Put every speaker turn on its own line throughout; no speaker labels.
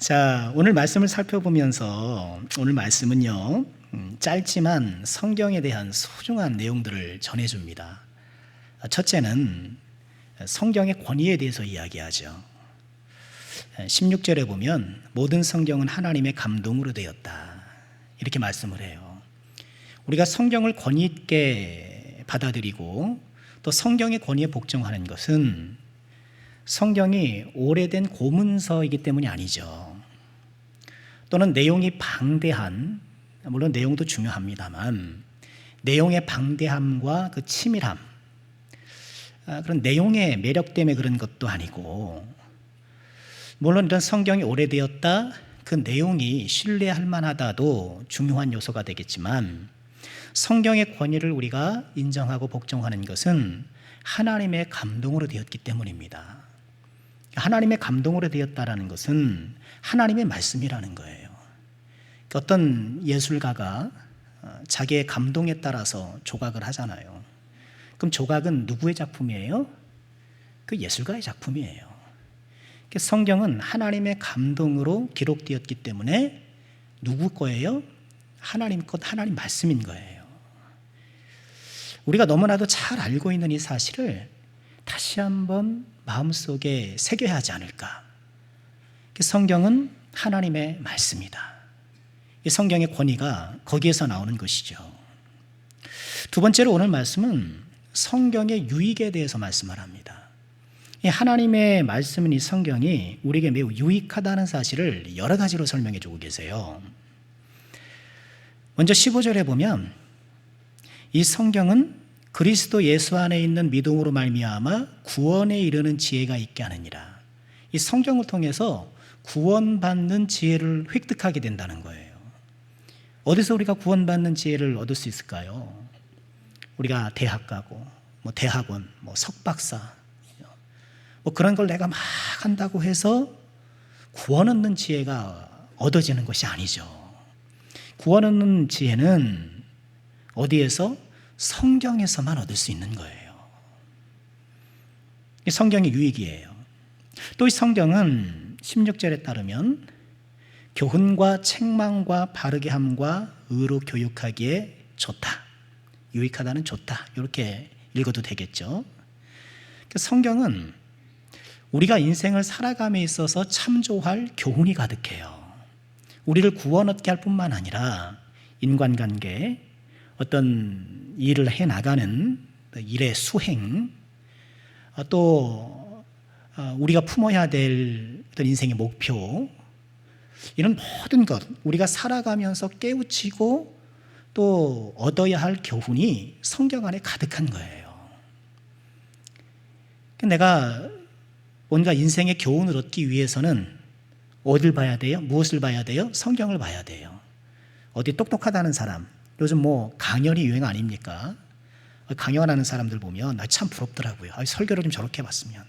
자, 오늘 말씀을 살펴보면서 오늘 말씀은요, 짧지만 성경에 대한 소중한 내용들을 전해줍니다. 첫째는 성경의 권위에 대해서 이야기하죠. 16절에 보면 모든 성경은 하나님의 감동으로 되었다, 이렇게 말씀을 해요. 우리가 성경을 권위 있게 받아들이고 또 성경의 권위에 복종하는 것은 성경이 오래된 고문서이기 때문이 아니죠. 또는 내용이 방대한, 물론 내용도 중요합니다만 내용의 방대함과 그 치밀함, 그런 내용의 매력 때문에 그런 것도 아니고, 물론 이런 성경이 오래되었다, 그 내용이 신뢰할 만하다도 중요한 요소가 되겠지만 성경의 권위를 우리가 인정하고 복종하는 것은 하나님의 감동으로 되었기 때문입니다. 하나님의 감동으로 되었다라는 것은 하나님의 말씀이라는 거예요. 어떤 예술가가 자기의 감동에 따라서 조각을 하잖아요. 그럼 조각은 누구의 작품이에요? 그 예술가의 작품이에요. 성경은 하나님의 감동으로 기록되었기 때문에 누구 거예요? 하나님 것, 하나님 말씀인 거예요. 우리가 너무나도 잘 알고 있는 이 사실을 다시 한번 마음속에 새겨야 하지 않을까. 성경은 하나님의 말씀이다. 이 성경의 권위가 거기에서 나오는 것이죠. 두 번째로 오늘 말씀은 성경의 유익에 대해서 말씀을 합니다. 이 하나님의 말씀인 이 성경이 우리에게 매우 유익하다는 사실을 여러 가지로 설명해 주고 계세요. 먼저 15절에 보면 이 성경은 그리스도 예수 안에 있는 믿음으로 말미암아 구원에 이르는 지혜가 있게 하느니라. 이 성경을 통해서 구원받는 지혜를 획득하게 된다는 거예요. 어디서 우리가 구원받는 지혜를 얻을 수 있을까요? 우리가 대학 가고 대학원, 석박사 그런 걸 내가 막 한다고 해서 구원 얻는 지혜가 얻어지는 것이 아니죠. 구원 얻는 지혜는 어디에서? 성경에서만 얻을 수 있는 거예요. 성경의 유익이에요. 또 이 성경은 16절에 따르면 교훈과 책망과 바르게 함과 의로 교육하기에 좋다. 유익하다는 좋다, 이렇게 읽어도 되겠죠. 성경은 우리가 인생을 살아감에 있어서 참조할 교훈이 가득해요. 우리를 구원 얻게 할 뿐만 아니라 인간관계, 어떤 일을 해나가는 일의 수행, 또 우리가 품어야 될 어떤 인생의 목표, 이런 모든 것, 우리가 살아가면서 깨우치고 또 얻어야 할 교훈이 성경 안에 가득한 거예요. 내가 뭔가 인생의 교훈을 얻기 위해서는 어딜 봐야 돼요? 무엇을 봐야 돼요? 성경을 봐야 돼요. 어디 똑똑하다는 사람, 요즘 강연이 유행 아닙니까? 강연하는 사람들 보면 참 부럽더라고요. 설교를 좀 저렇게 해봤으면.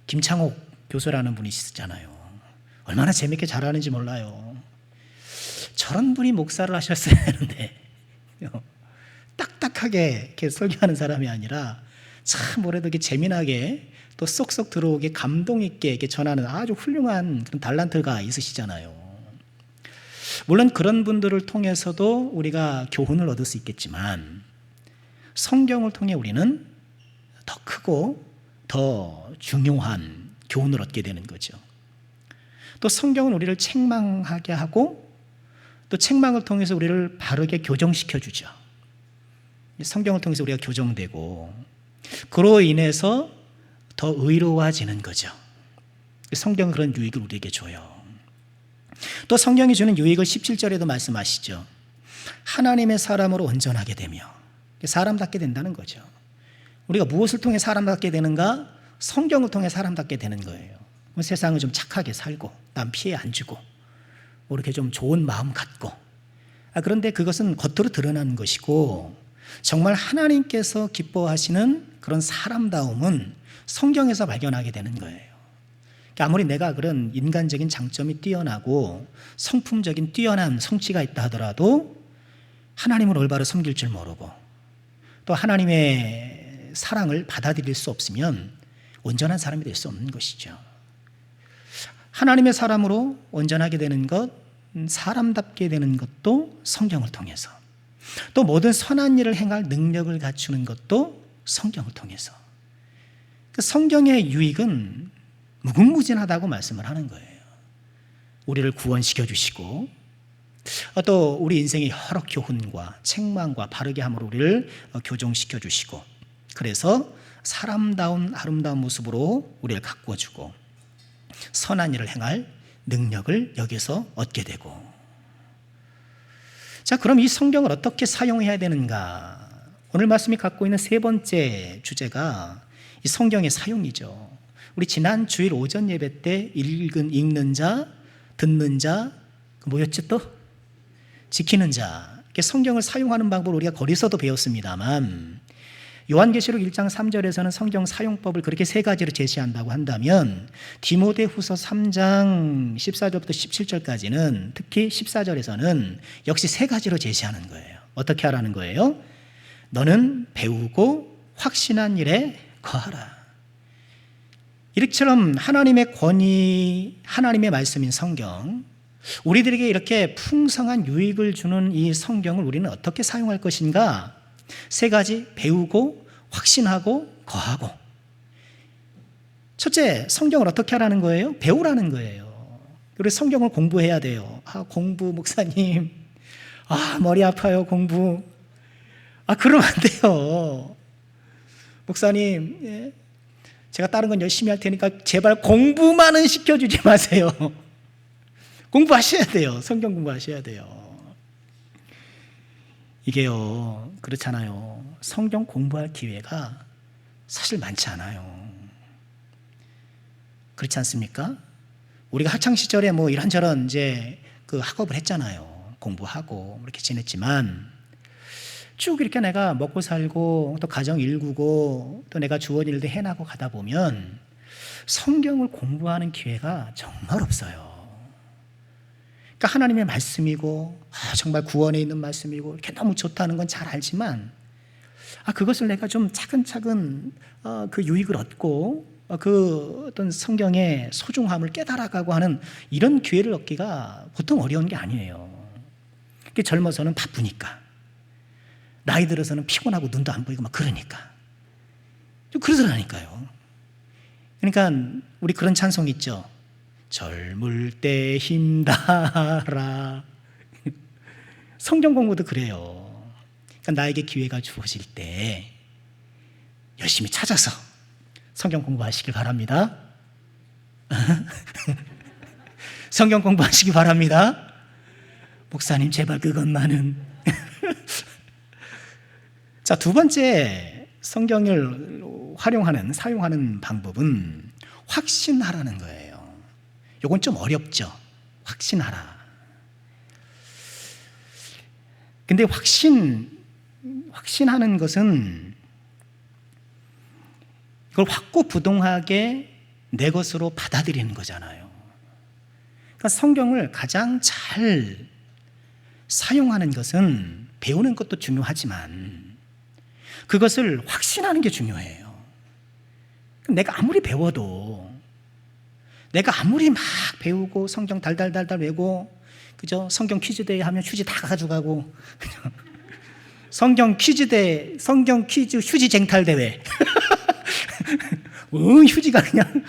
김창옥 교수라는 분이 있잖아요. 얼마나 재밌게 잘하는지 몰라요. 저런 분이 목사를 하셨어야 하는데 딱딱하게 이렇게 설교하는 사람이 아니라 참 뭐래도 이렇게 재미나게 또 쏙쏙 들어오게 감동 있게 이렇게 전하는 아주 훌륭한 그런 달란트가 있으시잖아요. 물론 그런 분들을 통해서도 우리가 교훈을 얻을 수 있겠지만 성경을 통해 우리는 더 크고 더 중요한 교훈을 얻게 되는 거죠. 또 성경은 우리를 책망하게 하고 또 책망을 통해서 우리를 바르게 교정시켜 주죠. 성경을 통해서 우리가 교정되고 그로 인해서 더 의로워지는 거죠. 성경은 그런 유익을 우리에게 줘요. 또 성경이 주는 유익을 17절에도 말씀하시죠. 하나님의 사람으로 온전하게 되며, 사람답게 된다는 거죠. 우리가 무엇을 통해 사람답게 되는가? 성경을 통해 사람답게 되는 거예요. 세상을 좀 착하게 살고 남 피해 안 주고 이렇게 좀 좋은 마음 갖고, 그런데 그것은 겉으로 드러나는 것이고 정말 하나님께서 기뻐하시는 그런 사람다움은 성경에서 발견하게 되는 거예요. 아무리 내가 그런 인간적인 장점이 뛰어나고 성품적인 뛰어난 성취가 있다 하더라도 하나님을 올바로 섬길 줄 모르고 또 하나님의 사랑을 받아들일 수 없으면 온전한 사람이 될 수 없는 것이죠. 하나님의 사람으로 온전하게 되는 것, 사람답게 되는 것도 성경을 통해서, 또 모든 선한 일을 행할 능력을 갖추는 것도 성경을 통해서. 그 성경의 유익은 무궁무진하다고 말씀을 하는 거예요. 우리를 구원시켜 주시고, 또 우리 인생의 여러 교훈과 책망과 바르게 함으로 우리를 교정시켜 주시고, 그래서 사람다운 아름다운 모습으로 우리를 가꾸어주고 선한 일을 행할 능력을 여기서 얻게 되고. 자, 그럼 이 성경을 어떻게 사용해야 되는가? 오늘 말씀이 갖고 있는 세 번째 주제가 이 성경의 사용이죠. 우리 지난 주일 오전 예배 때 읽는 자, 듣는 자, 뭐였지 또? 지키는 자. 이렇게 성경을 사용하는 방법을 우리가 거기서도 배웠습니다만, 요한계시록 1장 3절에서는 성경 사용법을 그렇게 세 가지로 제시한다고 한다면, 디모데후서 3장 14절부터 17절까지는, 특히 14절에서는 역시 세 가지로 제시하는 거예요. 어떻게 하라는 거예요? 너는 배우고 확신한 일에 거하라. 이처럼 하나님의 권위, 하나님의 말씀인 성경, 우리들에게 이렇게 풍성한 유익을 주는 이 성경을 우리는 어떻게 사용할 것인가? 세 가지: 배우고, 확신하고, 거하고. 첫째, 성경을 어떻게 하라는 거예요? 배우라는 거예요. 우리 성경을 공부해야 돼요. 공부, 목사님. 머리 아파요, 공부. 그러면 안 돼요. 목사님, 예, 제가 다른 건 열심히 할 테니까 제발 공부만은 시켜주지 마세요. 공부하셔야 돼요. 성경 공부하셔야 돼요. 이게요, 그렇잖아요. 성경 공부할 기회가 사실 많지 않아요. 그렇지 않습니까? 우리가 학창시절에 뭐 이런저런 이제 그 학업을 했잖아요. 공부하고 이렇게 지냈지만, 쭉 이렇게 내가 먹고 살고 또 가정 일구고 또 내가 주원 일도 해나고 가다 보면 성경을 공부하는 기회가 정말 없어요. 그러니까 하나님의 말씀이고 정말 구원에 있는 말씀이고 이렇게 너무 좋다는 건 잘 알지만, 그것을 내가 좀 차근차근 그 유익을 얻고 그 어떤 성경의 소중함을 깨달아가고 하는 이런 기회를 얻기가 보통 어려운 게 아니에요. 젊어서는 바쁘니까, 나이 들어서는 피곤하고 눈도 안 보이고 막 그러니까 좀 그러더라니까요. 그러니까 우리 그런 찬송 있죠. 젊을 때 힘다라. 성경 공부도 그래요. 그러니까 나에게 기회가 주어질 때 열심히 찾아서 성경 공부하시길 바랍니다. 성경 공부하시기 바랍니다. 목사님, 제발 그것만은. 자, 두 번째 성경을 사용하는 방법은 확신하라는 거예요. 이건 좀 어렵죠. 확신하라. 근데 확신하는 것은 이걸 확고부동하게 내 것으로 받아들이는 거잖아요. 그러니까 성경을 가장 잘 사용하는 것은 배우는 것도 중요하지만 그것을 확신하는 게 중요해요. 내가 아무리 배워도, 내가 아무리 막 배우고 성경 달달달달 외고, 그죠? 성경 퀴즈대회 하면 휴지 다 가져가고, 성경 퀴즈 휴지 쟁탈 대회. 휴지가 그냥.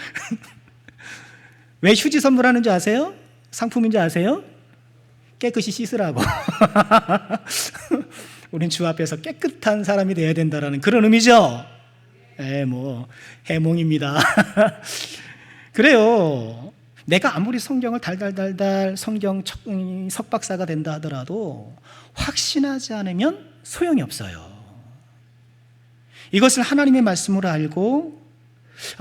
왜 휴지 선물하는 줄 아세요? 상품인 줄 아세요? 깨끗이 씻으라고. 우린 주 앞에서 깨끗한 사람이 되어야 된다라는 그런 의미죠. 해몽입니다. 그래요. 내가 아무리 성경을 달달달달 성경 석박사가 된다 하더라도 확신하지 않으면 소용이 없어요. 이것을 하나님의 말씀으로 알고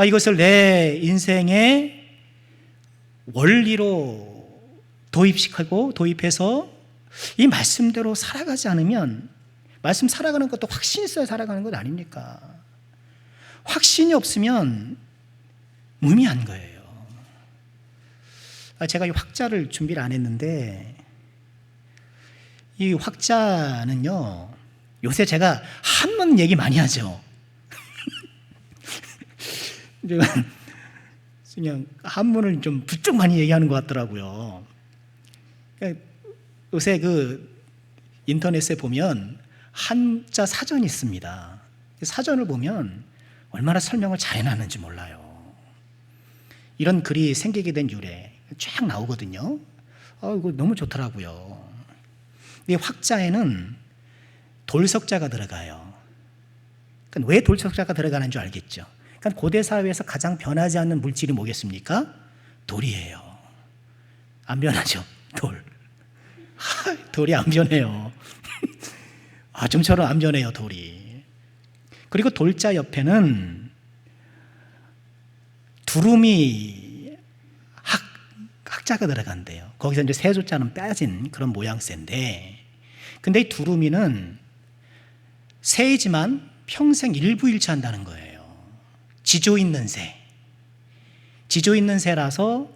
이것을 내 인생의 원리로 도입해서 이 말씀대로 살아가지 않으면, 말씀 살아가는 것도 확신이 있어야 살아가는 것 아닙니까? 확신이 없으면 무의미한 거예요. 제가 이 확자를 준비를 안 했는데, 이 확자는요, 요새 제가 한문 얘기 많이 하죠. 그냥 한문을 좀 부쩍 많이 얘기하는 것 같더라고요. 그러니까 요새 그 인터넷에 보면 한자 사전이 있습니다. 사전을 보면 얼마나 설명을 잘 해놨는지 몰라요. 이런 글이 생기게 된 유래 쫙 나오거든요. 이거 너무 좋더라고요. 이 확자에는 돌석자가 들어가요. 그러니까 왜 돌석자가 들어가는 줄 알겠죠? 그러니까 고대 사회에서 가장 변하지 않는 물질이 뭐겠습니까? 돌이에요. 안 변하죠? 돌. 돌이 안 변해요. 좀처럼 안 변해요, 돌이. 그리고 돌자 옆에는 두루미 학자가 들어간대요. 거기서 이제 세조자는 빠진 그런 모양새인데, 근데 이 두루미는 새이지만 평생 일부일체한다는 거예요. 지조 있는 새. 지조 있는 새라서,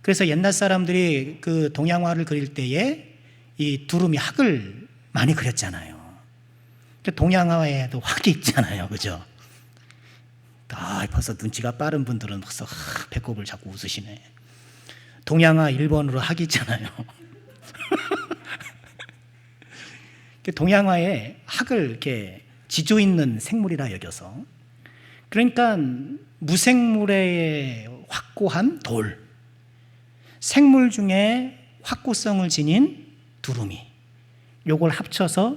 그래서 옛날 사람들이 그 동양화를 그릴 때에 이 두루미 학을 많이 그렸잖아요. 동양화에도 학이 있잖아요. 그죠? 벌써 눈치가 빠른 분들은 벌써 배꼽을 잡고 웃으시네. 동양화 일본어로 학이 있잖아요. 동양화에 학을 이렇게 지조 있는 생물이라 여겨서, 그러니까 무생물의 확고한 돌, 생물 중에 확고성을 지닌 두루미, 요걸 합쳐서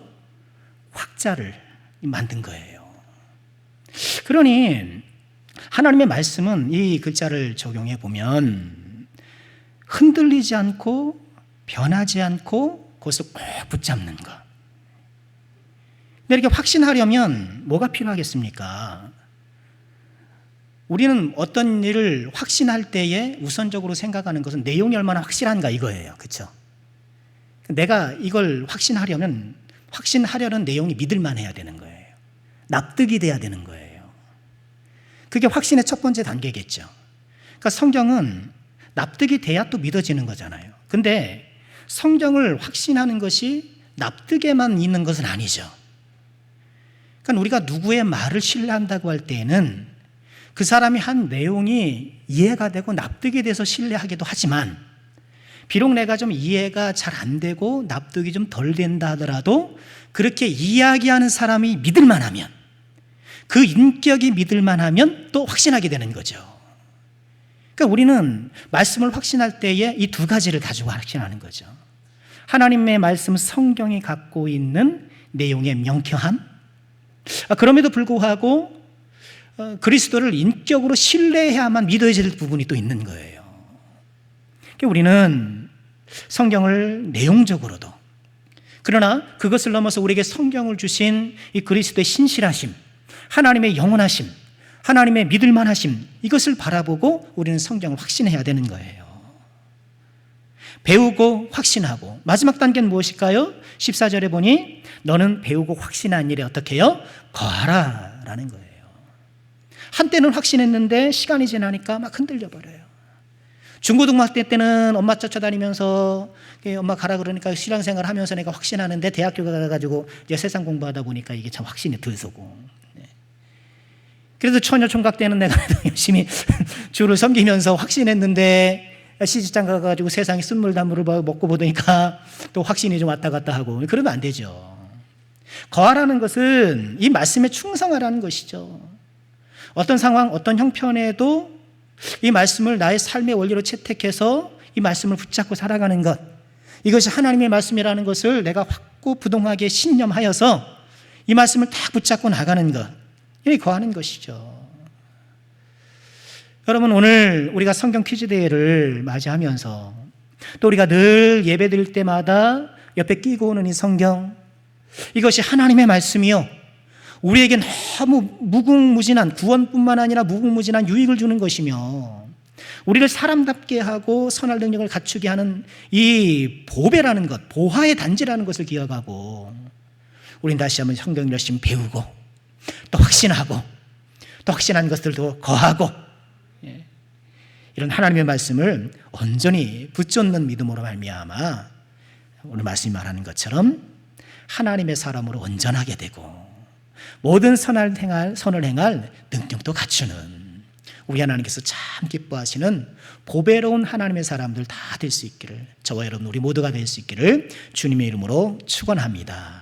확자를 만든 거예요. 그러니 하나님의 말씀은 이 글자를 적용해 보면 흔들리지 않고 변하지 않고 그것을 꼭 붙잡는 것. 근데 이렇게 확신하려면 뭐가 필요하겠습니까? 우리는 어떤 일을 확신할 때에 우선적으로 생각하는 것은 내용이 얼마나 확실한가 이거예요. 그렇죠? 내가 이걸 확신하려는 내용이 믿을만 해야 되는 거예요. 납득이 돼야 되는 거예요. 그게 확신의 첫 번째 단계겠죠. 그러니까 성경은 납득이 돼야 또 믿어지는 거잖아요. 근데 성경을 확신하는 것이 납득에만 있는 것은 아니죠. 그러니까 우리가 누구의 말을 신뢰한다고 할 때에는 그 사람이 한 내용이 이해가 되고 납득이 돼서 신뢰하기도 하지만, 비록 내가 좀 이해가 잘 안 되고 납득이 좀 덜 된다 하더라도 그렇게 이야기하는 사람이 믿을만하면, 그 인격이 믿을만하면 또 확신하게 되는 거죠. 그러니까 우리는 말씀을 확신할 때에 이 두 가지를 가지고 확신하는 거죠. 하나님의 말씀 성경이 갖고 있는 내용의 명쾌함, 그럼에도 불구하고 그리스도를 인격으로 신뢰해야만 믿어질 부분이 또 있는 거예요. 우리는 성경을 내용적으로도, 그러나 그것을 넘어서 우리에게 성경을 주신 이 그리스도의 신실하심, 하나님의 영원하심, 하나님의 믿을만하심, 이것을 바라보고 우리는 성경을 확신해야 되는 거예요. 배우고 확신하고, 마지막 단계는 무엇일까요? 14절에 보니 너는 배우고 확신한 일에 어떻게 해요? 거하라 라는 거예요. 한때는 확신했는데 시간이 지나니까 막 흔들려 버려요. 중고등학교 때는 엄마 쫓아다니면서 엄마 가라 그러니까 신앙생활 하면서 내가 확신하는데, 대학교 가가지고 이제 세상 공부하다 보니까 이게 참 확신이 들서고, 그래도 처녀 총각 때는 내가 열심히 주를 섬기면서 확신했는데 시집장 가가지고 세상에 쓴물단물을 먹고 보니까 또 확신이 좀 왔다 갔다 하고, 그러면 안 되죠. 거하라는 것은 이 말씀에 충성하라는 것이죠. 어떤 상황, 어떤 형편에도 이 말씀을 나의 삶의 원리로 채택해서 이 말씀을 붙잡고 살아가는 것, 이것이 하나님의 말씀이라는 것을 내가 확고부동하게 신념하여서 이 말씀을 딱 붙잡고 나가는 것, 이게 거하는 것이죠. 여러분, 오늘 우리가 성경 퀴즈 대회를 맞이하면서 또 우리가 늘 예배 드릴 때마다 옆에 끼고 오는 이 성경, 이것이 하나님의 말씀이요, 우리에게 너무 무궁무진한 구원뿐만 아니라 무궁무진한 유익을 주는 것이며 우리를 사람답게 하고 선할 능력을 갖추게 하는 이 보배라는 것, 보화의 단지라는 것을 기억하고 우린 다시 한번 성경 열심히 배우고 또 확신하고 또 확신한 것들도 거하고, 이런 하나님의 말씀을 온전히 붙잡는 믿음으로 말미암아 오늘 말씀이 말하는 것처럼 하나님의 사람으로 온전하게 되고 모든 선을 행할 능력도 갖추는 우리 하나님께서 참 기뻐하시는 보배로운 하나님의 사람들 다 될 수 있기를, 저와 여러분 우리 모두가 될 수 있기를 주님의 이름으로 축원합니다.